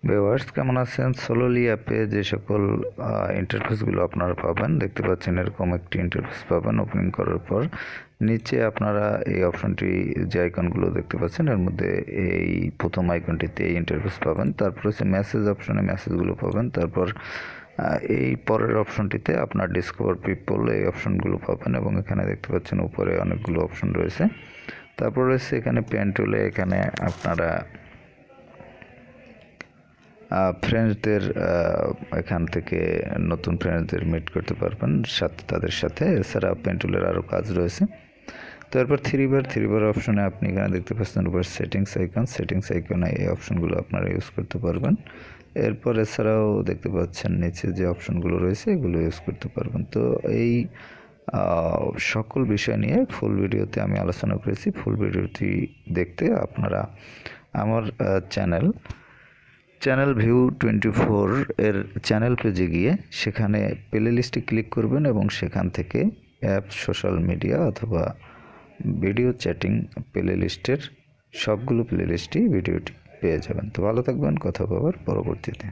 Viewers কেমন আছেন? সোলোলি অ্যাপে যে সকল ইন্টারফেসগুলো আপনারা পাবেন, দেখতে পাচ্ছেন এরকম একটি ইন্টারফেস পাবেন। ওপেনিং করার পর নিচে আপনারা এই অপশনটি যে আইকনগুলো দেখতে পাচ্ছেন এর মধ্যে এই প্রথম আইকনটিতে এই ইন্টারফেস পাবেন। তারপর হচ্ছে মেসেজ অপশনে মেসেজগুলো পাবেন। তারপর এই পরের অপশনটিতে আপনার ডিসকভার পিপল এই অপশনগুলো পাবেন এবং এখানে দেখতে পাচ্ছেন উপরে অনেকগুলো অপশন রয়েছে। তারপর রয়েছে এখানে পেন টুলে, এখানে আপনারা ফ্রেন্ডসদের এখান থেকে নতুন ফ্রেন্ডসদের মিট করতে পারবেন তাদের সাথে। এছাড়া পেন টুলের আরও কাজ রয়েছে। তো এরপর থ্রি বার অপশনে আপনি এখানে দেখতে পাচ্ছেন উপর সেটিংস আইকনে এই অপশনগুলো আপনারা ইউজ করতে পারবেন। এরপর এছাড়াও দেখতে পাচ্ছেন নিচে যে অপশনগুলো রয়েছে এগুলো ইউজ করতে পারবেন। তো এই সকল বিষয় নিয়ে ফুল ভিডিওতে আমি আলোচনা করেছি। ফুল ভিডিওটি দেখতে আপনারা আমার চ্যানেল ভিউ 24 এর চ্যানেল পেজে গিয়ে সেখানে প্লে লিস্টে ক্লিক করবেন এবং সেখান থেকে অ্যাপ, সোশ্যাল মিডিয়া অথবা ভিডিও চ্যাটিং প্লে লিস্টের সবগুলো প্লে লিস্টই ভিডিওটি পেয়ে যাবেন। তো ভালো থাকবেন, কথা বলার পরবর্তীতে।